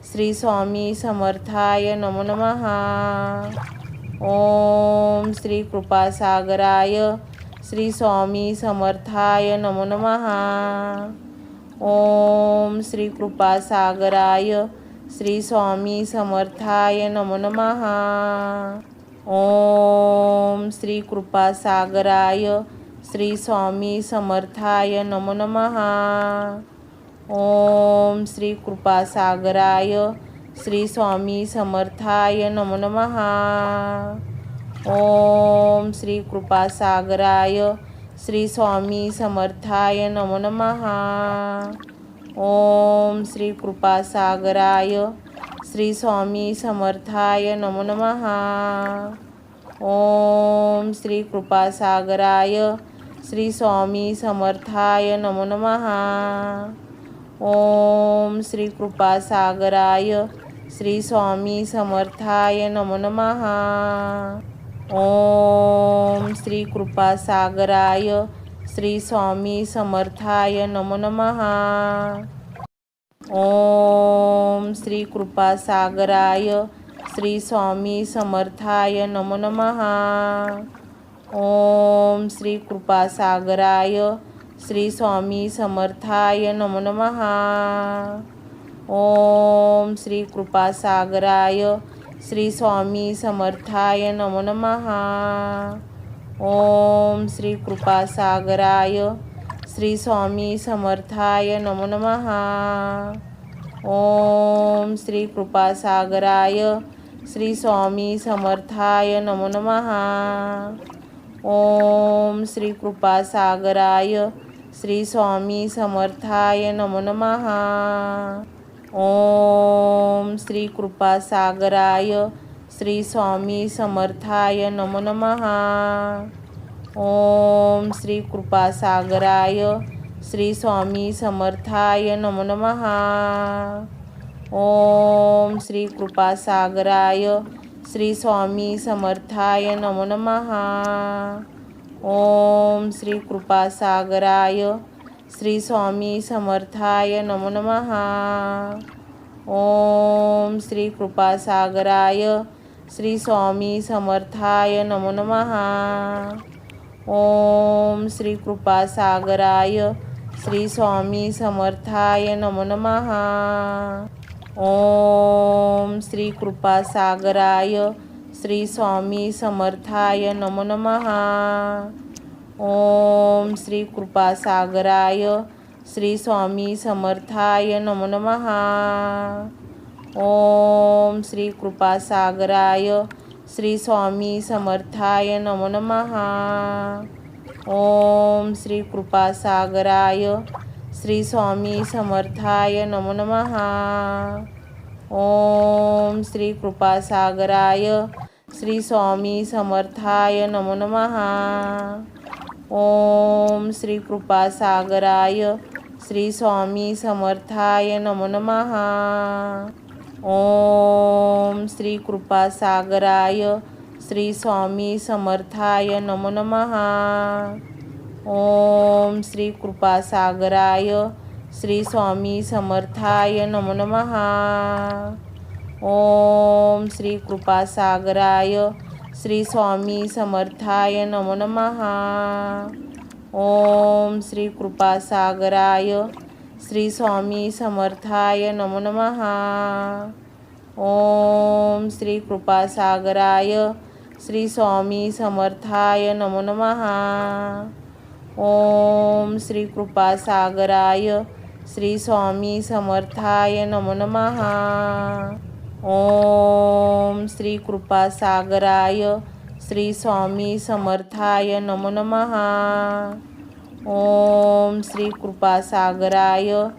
श्री स्वामी समर्थाय नमो नमः. ओम श्री कृपासागराय श्री स्वामी समर्थाय नमो नमः. ओम श्री कृपासागराय श्री स्वामी समर्थाय नमो नमः. ओम श्री कृपासागराय श्री स्वामी समर्थाय नमो नमः. ओम श्री कृपासागराय श्री स्वामी समर्थाय नमो नमः. ओम श्री कृपासागराय श्री स्वामी समर्थाय नमो नमः. ओम श्री कृपासागराय श्री स्वामी समर्थाय नमो नमः. ओम श्री कृपासागराय श्री स्वामी समर्थाय नमो नमः. ओम श्री कृपासागराय श्री स्वामी समर्थाय नमो नमः. ओम श्री कृपासागराय श्री स्वामी समर्थाय नमो नमः. ओम श्री कृपासागराय श्री स्वामी समर्थाय नमो नमः. ओम श्री कृपासागराय श्री स्वामी समर्थाय नमो नमः. ओम श्री कृपासागराय श्री स्वामी समर्थाय नमो नमः. ओम श्री कृपासागराय श्री स्वामी समर्थाय नमो नमः. ओम श्री कृपासागराय श्री स्वामी समर्थाय नमो नमः. ओम श्री कृपासागराय श्री स्वामी समर्थाय नमो नमः. ओम श्री कृपासागराय श्री स्वामी समर्थाय नमो नमः. ओम श्री कृपासागराय श्री स्वामी समर्थाय नमो नमः. ओम श्री कृपासागराय श्री स्वामी समर्थाय नमो नमः. ओम श्री कृपासागराय श्री स्वामी समर्थाय नमो नमः. ओम श्री कृपासागराय श्री स्वामी समर्थाय नमो नमः. ओम श्री कृपासागराय श्री स्वामी समर्थाय नमो नमः. ओम श्री कृपासागराय श्री स्वामी समर्थाय नमो नमः. ओम श्री कृपासागराय श्री स्वामी समर्थाय नमो नमः. ओम श्री कृपासागराय श्री स्वामी समर्थाय नमो नमः. ओम श्री कृपासागराय श्री स्वामी समर्थाय नमो नमः. ओम श्री कृपासागराय श्री स्वामी समर्थाय नमो नमः. ओम श्री कृपासागराय श्री स्वामी समर्थाय नमो नमः. ओम श्री कृपासागराय श्री स्वामी समर्थाय नमो नमः. ओम श्री कृपासागराय श्री स्वामी समर्थाय नमो नमः. ओम श्री कृपासागराय श्री स्वामी समर्थाय नमो नमः. ओम श्री कृपासागराय श्री स्वामी समर्थाय नमो नमः. ओम श्री कृपासागराय श्री स्वामी समर्थाय नमो नमः. ओम श्री कृपासागराय श्री स्वामी समर्थाय नमो नमः. ओम श्री कृपासागराय श्री स्वामी समर्थाय नमो नमः. ओम श्री कृपासागराय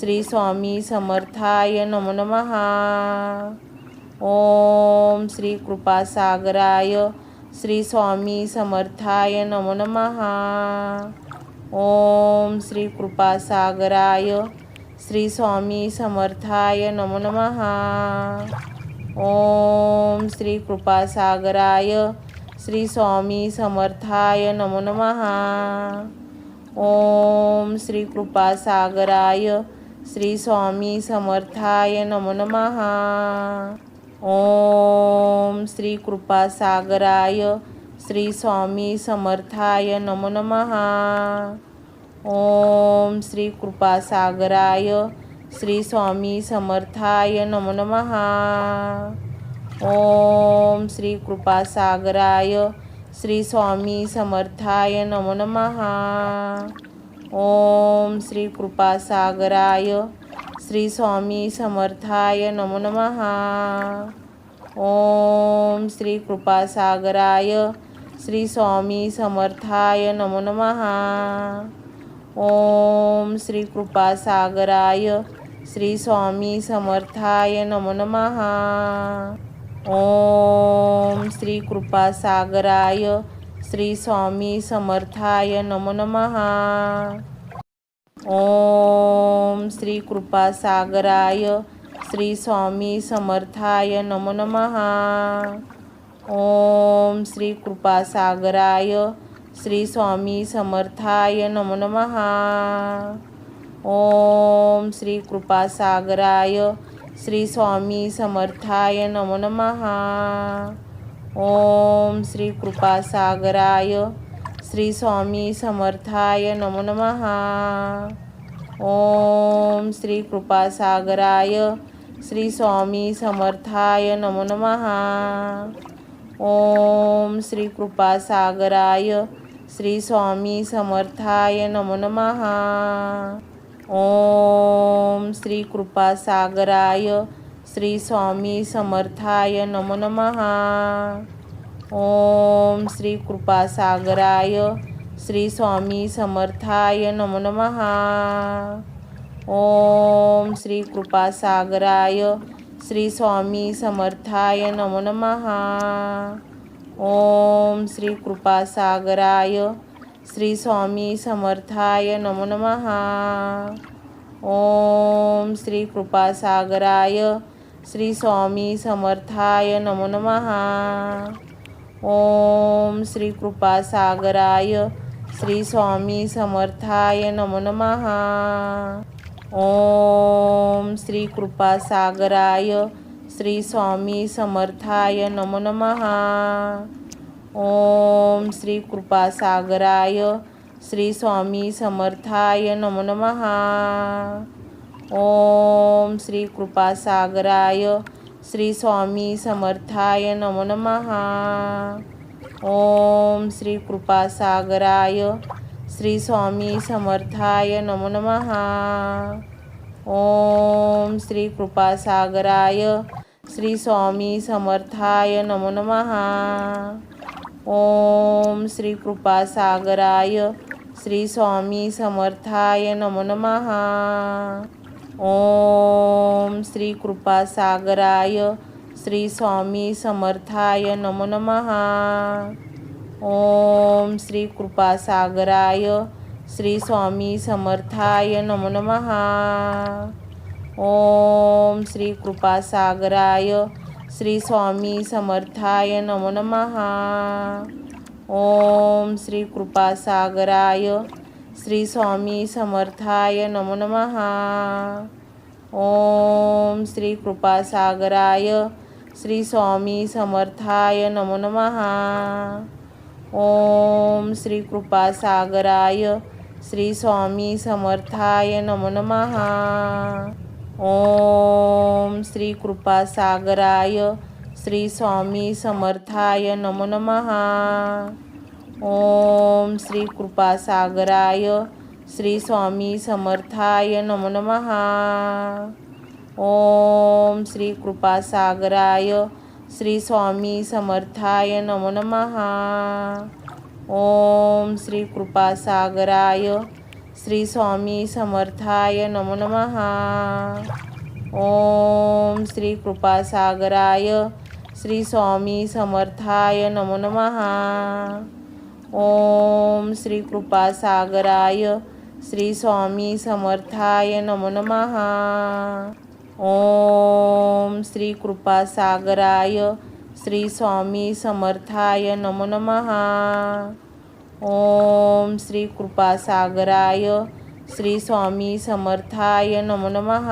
श्री स्वामी समर्थाय नमो नमः. ओम श्री कृपासागराय श्री स्वामी समर्थाय नमो नमः. ओम श्री कृपासागराय श्री स्वामी समर्थाय नमो नमः. ओम श्री कृपासागराय श्री स्वामी समर्थाय नमो नमः. ओम श्री कृपासागराय श्री स्वामी समर्थाय नमो नमः. ओम श्री कृपासागराय श्री स्वामी समर्थाय नमो नमः. ओम श्री कृपासागराय श्री स्वामी समर्थाय नमो नमः. ओम श्री कृपासागराय श्री स्वामी समर्थाय नमो नमः. ओम श्री कृपासागराय श्री स्वामी समर्थाय नमो नमः. ओम श्री कृपासागराय श्री स्वामी समर्थाय नमो नमः. ओम श्री कृपासागराय श्री स्वामी समर्थाय नमो नमः. ओम श्री कृपासागराय श्री स्वामी समर्थाय नमो नमः. ओम श्री कृपासागराय श्री स्वामी समर्थाय नमो नमः. ओम श्री कृपासागराय श्री स्वामी समर्थाय नमो नमः. ओम श्री कृपासागराय श्री स्वामी समर्थाय नमो नमः. ओम श्री कृपासागराय श्री स्वामी समर्थाय नमो नमः. ओम श्री कृपासागराय श्री स्वामी समर्थाय नमो नमः. ओम श्री कृपासागराय श्री स्वामी समर्थाय नमो नमः. ओम श्री कृपासागराय श्री स्वामी समर्थाय नमो नमः. ओम श्री कृपासागराय श्री स्वामी समर्थाय नमो नमः. ओम श्री कृपासागराय श्री स्वामी समर्थाय नमो नमः. ओम श्री कृपासागराय श्री स्वामी समर्थाय नमो नमः. ओम श्री कृपासागराय श्री स्वामी समर्थाय नमो नमः. ओम श्री कृपासागराय श्री स्वामी समर्थाय नमो नमः. ओम श्री कृपासागराय श्री स्वामी समर्थाय नमो नमः. ओम श्री कृपासागराय श्री स्वामी समर्थाय नमो नमः. ओम श्री कृपासागराय श्री स्वामी समर्थाय नमो नमः. ओम श्री कृपासागराय श्री स्वामी समर्थाय नमो नमः. ओम श्री कृपासागराय श्री स्वामी समर्थाय नमो नमः. ओम श्री कृपासागराय श्री स्वामी समर्थाय नमो नमः. ओम श्री कृपासागराय श्री स्वामी समर्थाय नमो नमः. ओम श्री कृपासागराय श्री स्वामी समर्थाय नमो नमः. ओम श्री कृपासागराय श्री स्वामी समर्थाय नमो नमः. ओम श्री कृपासागराय श्री स्वामी समर्थाय नमो नमः. ओम श्री कृपासागराय श्री स्वामी समर्थाय नमो नमः. ओम श्री कृपासागराय श्री स्वामी समर्थाय नमो नमः. ओम श्री कृपासागराय श्री स्वामी समर्थाय नमो नमः. ओम श्री कृपासागराय श्री स्वामी समर्थाय नमो नमः. ओम श्री कृपासागराय श्री स्वामी समर्थाय नमो नमः. ओम श्री कृपासागराय श्री स्वामी समर्थाय नमो नमः. ओम श्री कृपासागराय श्री स्वामी समर्थाय नमो नमः. ओम श्री कृपासागराय श्री स्वामी समर्थाय नमो नमः. ओम श्री कृपासागराय श्री स्वामी समर्थाय नमो नमः. ओम श्री कृपासागराय श्री स्वामी समर्थाय नमो नमः.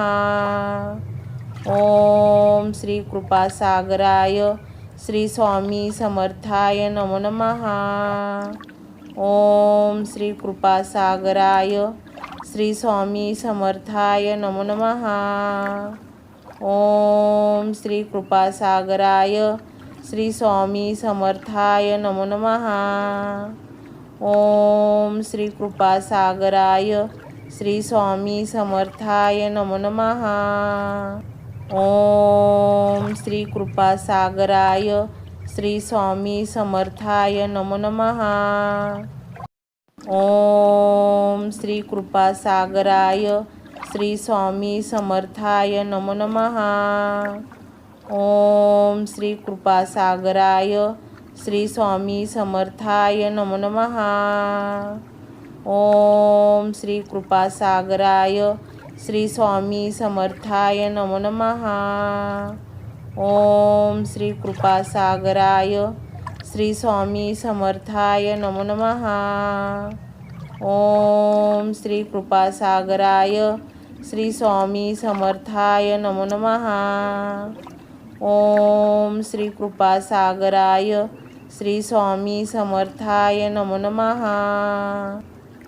ओम श्री कृपासागराय श्री स्वामी समर्थाय नमो नमः. ओम श्री कृपासागराय श्री स्वामी समर्थाय नमो नमः. ओम श्री कृपासागराय श्री स्वामी समर्थाय नमो नमः. ओम श्री कृपासागराय श्री स्वामी समर्थाय नमो नमः. ओम श्री कृपासागराय श्री स्वामी समर्थाय नमो नमः. ओम श्री कृपासागराय श्री स्वामी समर्थाय नमो नमः. ओम श्री कृपासागराय श्री स्वामी समर्थाय नमो नमः. ओम श्री कृपासागराय श्री स्वामी समर्थाय नमो नमः. ओम श्री कृपासागराय श्री स्वामी समर्थाय नमो नमः. ओम श्री कृपासागराय श्री स्वामी समर्थाय नमो नमः. ओम श्री कृपासागराय श्री स्वामी समर्थाय नमो नमः.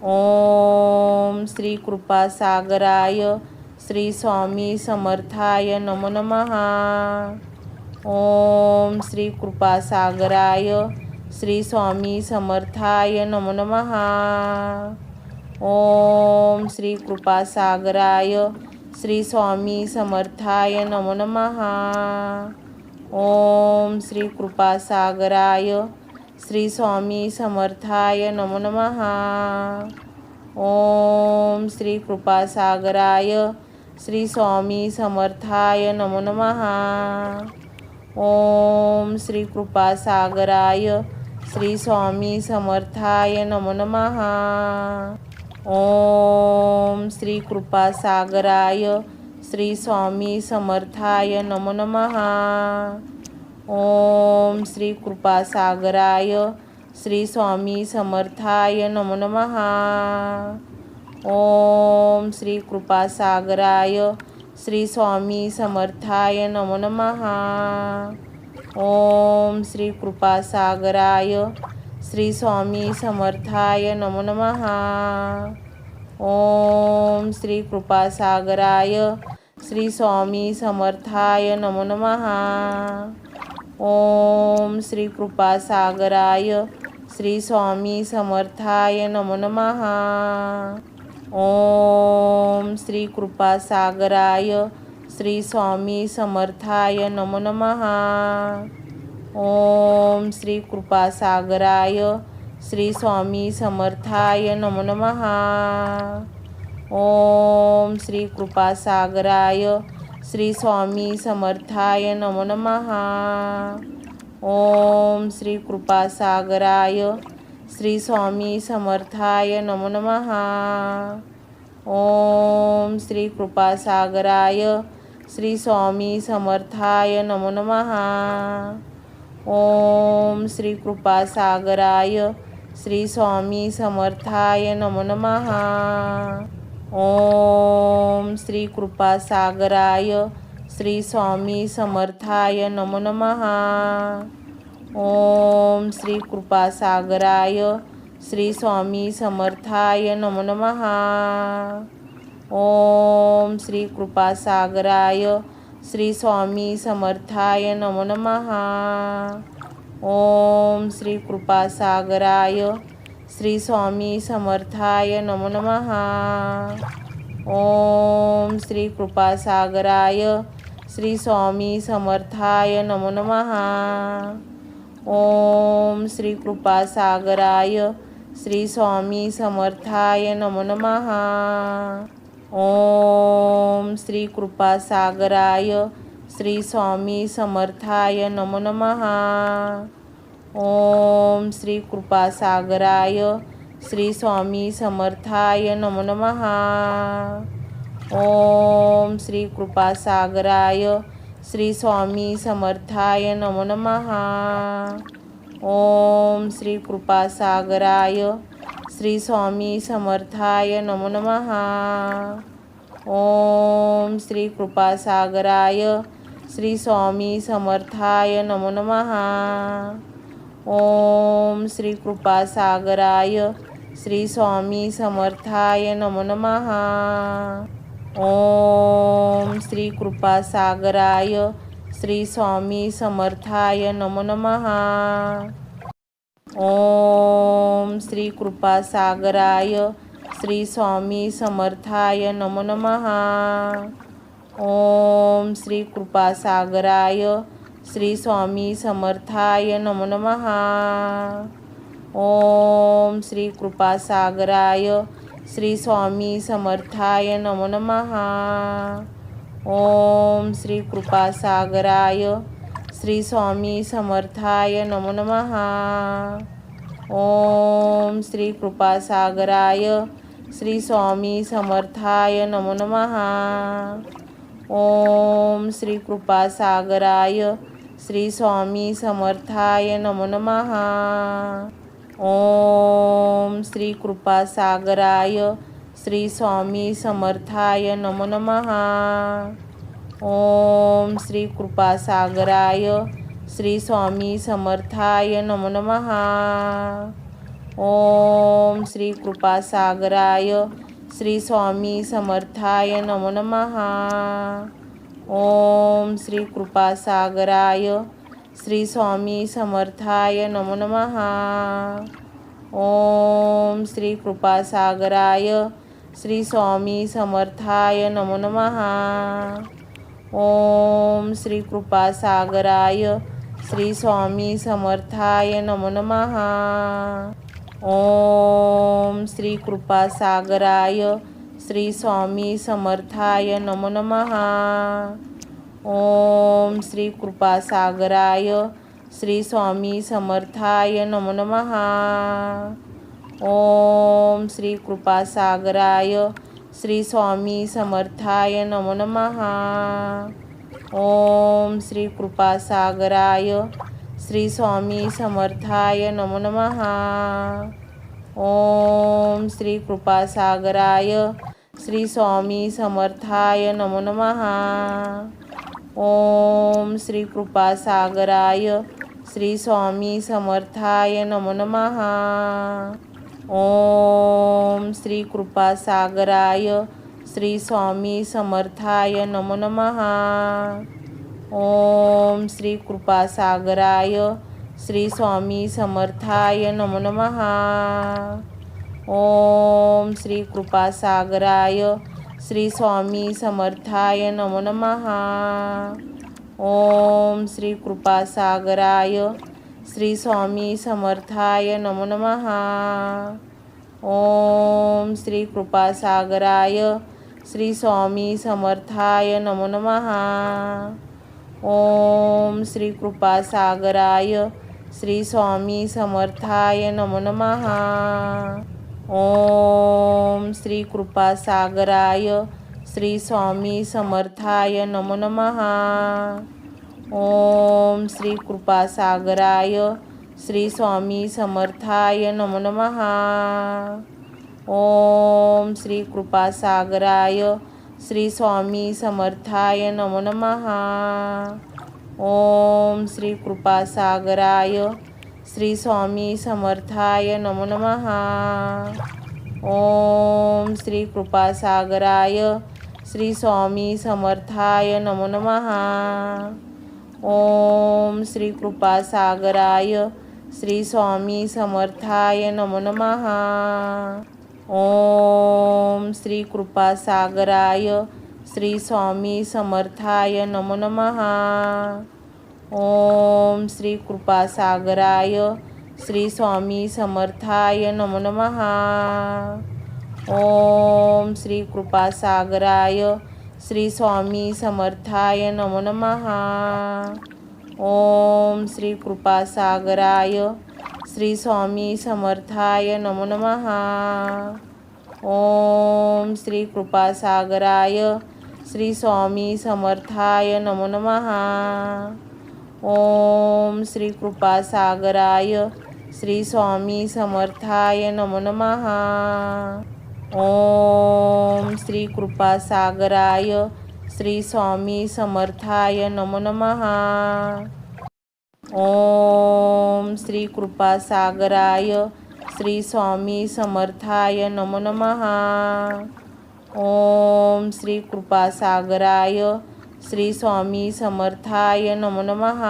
ओम श्री कृपासागराय श्री स्वामी समर्थाय नमो नमः. ओम श्री कृपासागराय श्री स्वामी समर्थाय नमो नमः. ओम श्री कृपासागराय श्री स्वामी समर्थाय नमो नमः. ओम श्री कृपासागराय श्री स्वामी समर्थाय नमो नमः. ओम श्री कृपासागराय श्री स्वामी समर्थाय नमो नमः. ओम श्री कृपासागराय श्री स्वामी समर्थाय नमो नमः. ओम श्री कृपासागराय श्री स्वामी समर्थाय नमो नमः. ओम श्री कृपासागराय श्री स्वामी समर्थाय नमो नमः. ओम श्री कृपासागराय श्री स्वामी समर्थाय नमो नमः. ओम श्री कृपासागराय श्री स्वामी समर्थाय नमो नमः. ओम श्री कृपासागराय श्री स्वामी समर्थाय नमो नमः. ओम श्री कृपासागराय श्री स्वामी समर्थाय नमो नमः. ओम श्री कृपासागराय श्री स्वामी समर्थाय नमो नमः. ओम श्री कृपासागराय श्री स्वामी समर्थाय नमो नमः. ओम श्री कृपासागराय श्री स्वामी समर्थाय नमो नमः. ओम श्री कृपासागराय श्री स्वामी समर्थाय नमो नमः. ओम श्री कृपासागराय श्री स्वामी समर्थाय नमो नमः. ओम श्री कृपासागराय श्री स्वामी समर्थाय नमो नमः. ओम श्री कृपासागराय श्री स्वामी समर्थाय नमो नमः. ओम श्री कृपासागराय श्री स्वामी समर्थाय नमो नमः. ओम श्री कृपासागराय श्री स्वामी समर्थाय नमो नमः. ओम श्री कृपासागराय श्री स्वामी समर्थाय नमो नमः. ओम श्री कृपासागराय श्री स्वामी समर्थाय नमो नमः. ओम श्री कृपासागराय श्री स्वामी समर्थाय नमो नमः. ओम श्री कृपासागराय श्री स्वामी समर्थाय नमो नमः. ओम श्री कृपासागराय श्री स्वामी समर्थाय नमो नमः. ओम श्री कृपासागराय श्री स्वामी समर्थाय नमो नमः. ओम श्री कृपासागराय श्री स्वामी समर्थाय नमो नमः. ओम श्री कृपासागराय श्री स्वामी समर्थाय नमो नमः. ओम श्री कृपासागराय श्री स्वामी समर्थाय नमो नमः. ओम श्री कृपासागराय श्री स्वामी समर्थाय नमो नमः. ओम श्री कृपासागराय श्री स्वामी समर्थाय नमो नमः. ओम श्री कृपासागराय श्री स्वामी समर्थाय नमो नमः. ओम श्री कृपासागराय श्री स्वामी समर्थाय नमो नमः. ओम श्री कृपासागराय श्री स्वामी समर्थाय नमो नमः. ओम श्री कृपासागराय श्री स्वामी समर्थाय नमो नमः. ओम श्री कृपासागराय श्री स्वामी समर्थाय नमो नमः. ओम श्री कृपासागराय श्री स्वामी समर्थाय नमो नमः. ओम श्री कृपासागराय श्री स्वामी समर्थाय नमो नमः. ओम श्री कृपासागराय श्री स्वामी समर्थाय नमो नमः. ओम श्री कृपासागराय श्री स्वामी समर्थाय नमो नमः. ओम श्री कृपासागराय श्री स्वामी समर्थाय नमो नमः. ओम श्री कृपासागराय श्री स्वामी समर्थाय नमो नमः. ओम श्री कृपासागराय श्री स्वामी समर्थाय नमो नमः. ओम श्री कृपासागराय श्री स्वामी समर्थाय नमो नमः. ओम श्री कृपासागराय श्री स्वामी समर्थाय नमो नमः. ओम श्री कृपासागराय श्री स्वामी समर्थाय नमो नमः. ओम श्री कृपासागराय श्री स्वामी समर्थाय नमो नमः. ओम श्री कृपासागराय श्री स्वामी समर्थाय नमो नमः. ओम श्री कृपासागराय श्री स्वामी समर्थाय नमो नमः. ओम श्री कृपासागराय श्री स्वामी समर्थाय नमो नमः. ओम श्री कृपासागराय श्री स्वामी समर्थाय नमो नमः. ओम श्री कृपासागराय श्री स्वामी समर्थाय नमो नमः. ओम श्री कृपासागराय श्री स्वामी समर्थाय नमो नमः. ओम श्री कृपासागराय श्री स्वामी समर्थाय नमो नमः. ओम श्री कृपासागराय श्री स्वामी समर्थाय नमो नमः. ओम श्री कृपासागराय श्री स्वामी समर्थाय नमो नमः. ओम श्री कृपासागराय श्री स्वामी समर्थाय नमो नमः. ओम श्री कृपासागराय श्री स्वामी समर्थाय नमो नमः. ओम श्री कृपासागराय श्री स्वामी समर्थाय नमो नमः. ओम श्री कृपासागराय श्री स्वामी समर्थाय नमो नमः. ओम श्री कृपासागराय श्री स्वामी समर्थाय नमो नमः. ओम श्री कृपासागराय श्री स्वामी समर्थाय नमो नमः. ओम श्री कृपासागराय श्री स्वामी समर्थाय नमो नमः. ओम श्री कृपासागराय श्री स्वामी समर्थाय नमो नमः. ओम श्री कृपासागराय श्री स्वामी समर्थाय नमो नमः. ओम श्री कृपासागराय श्री स्वामी समर्थाय नमो नमः. ओम श्री कृपासागराय श्री स्वामी समर्थाय नमो नमः. ओम श्री कृपासागराय श्री स्वामी समर्थाय नमो नमः. ओम श्री कृपासागराय श्री स्वामी समर्थाय नमो नमः.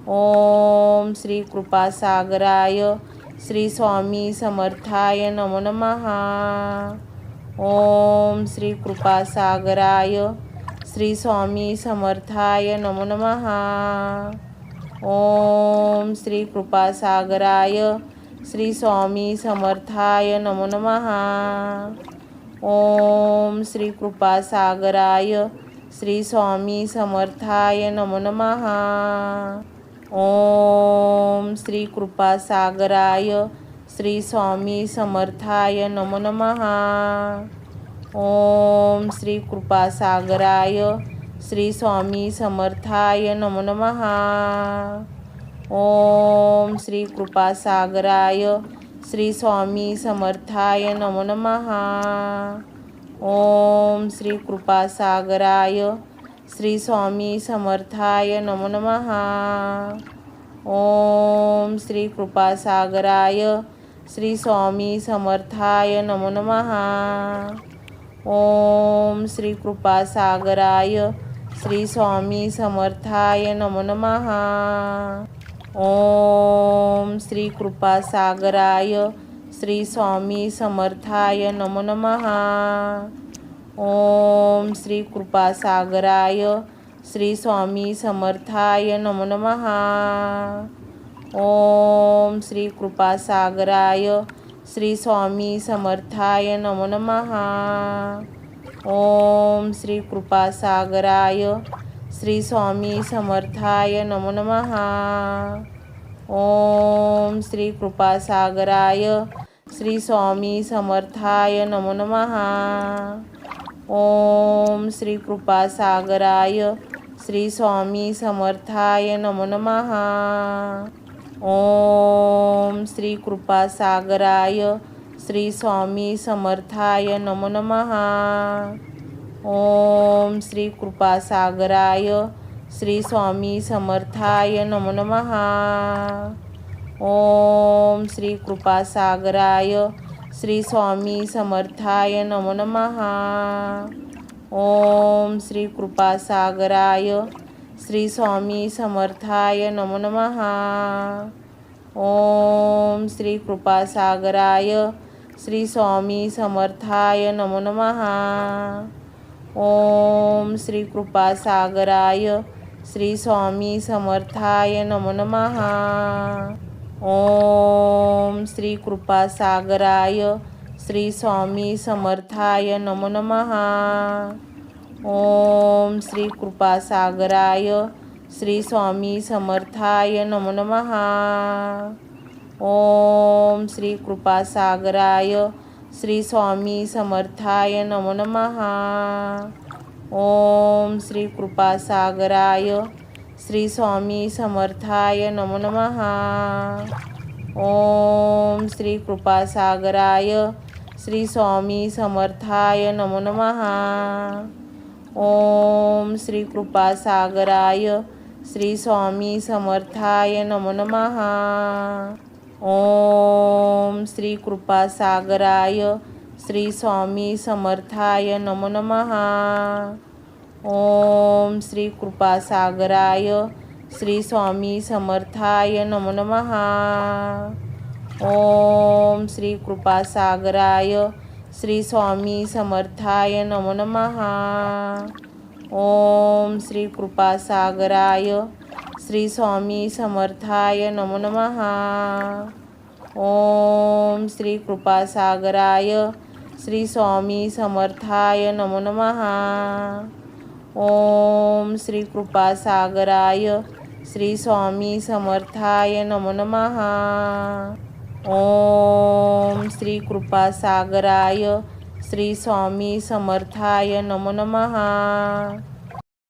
ओम श्री कृपासागराय श्री स्वामी समर्थाय नमो नमः. ओम श्री कृपासागराय श्री स्वामी समर्थाय नमो नमः. ओम श्री कृपासागराय श्री स्वामी समर्थाय नमो नमः. ओम श्री कृपासागराय श्री स्वामी समर्थाय नमो नमः. ओम श्री कृपासागराय श्री स्वामी समर्थाय नमो नमः. ओम श्री कृपासागराय श्री स्वामी समर्थाय नमो नमः. ओम श्री कृपासागराय श्री स्वामी समर्थाय नमो नमः. ओम श्री कृपासागराय श्री स्वामी समर्थाय नमो नमः. ओम श्री कृपासागराय श्री स्वामी समर्थाय नमो नमः. ओम श्री कृपासागराय श्री स्वामी समर्थाय नमो नमः. ओम श्री कृपासागराय श्री स्वामी समर्थाय नमो नमः. ओम श्री कृपासागराय श्री स्वामी समर्थाय नमो नमः. ओम श्री कृपासागराय श्री स्वामी समर्थाय नमो नमः. ओम श्री कृपासागराय श्री स्वामी समर्थाय नमो नमः. ओम श्री कृपासागराय श्री स्वामी समर्थाय नमो नमः. ओम श्री कृपासागराय श्री स्वामी समर्थाय नमो नमः. ओम श्री कृपासागराय श्री स्वामी समर्थाय नमो नमः. ओम श्री कृपासागराय श्री स्वामी समर्थाय नमो नमः. ओम श्री कृपासागराय श्री स्वामी समर्थाय नमो नमः. ओम श्री कृपासागराय श्री स्वामी समर्थाय नमो नमः. ओम श्री कृपासागराय श्री स्वामी समर्थाय नमो नमः. ओम श्री कृपासागराय श्री स्वामी समर्थाय नमो नमः. ओम श्री कृपासागराय श्री स्वामी समर्थाय नमो नमः. ओम श्री कृपासागराय श्री स्वामी समर्थाय नमो नमः. ओम श्री कृपासागराय श्री स्वामी समर्थाय नमो नमः. ओम श्री कृपासागराय श्री स्वामी समर्थाय नमो नमः. ओम श्री कृपासागराय श्री स्वामी समर्थाय नमो नमः. ओम श्री कृपासागराय श्री स्वामी समर्थाय नमो नमः. ओम श्री कृपासागराय श्री स्वामी समर्थाय नमो नमः. ओम श्री कृपासागराय श्री स्वामी समर्थाय नमो नमः. ओम श्री कृपासागराय श्री स्वामी समर्थाय नमो नमः. ओम श्री कृपासागराय श्री स्वामी समर्थाय नमो नमः. ओम श्री कृपासागराय श्री स्वामी समर्थाय नमो नमः. ओम श्री कृपासागराय श्री स्वामी समर्थाय नमो नमः. ओम श्री कृपासागराय श्री स्वामी समर्थाय नमो नमः.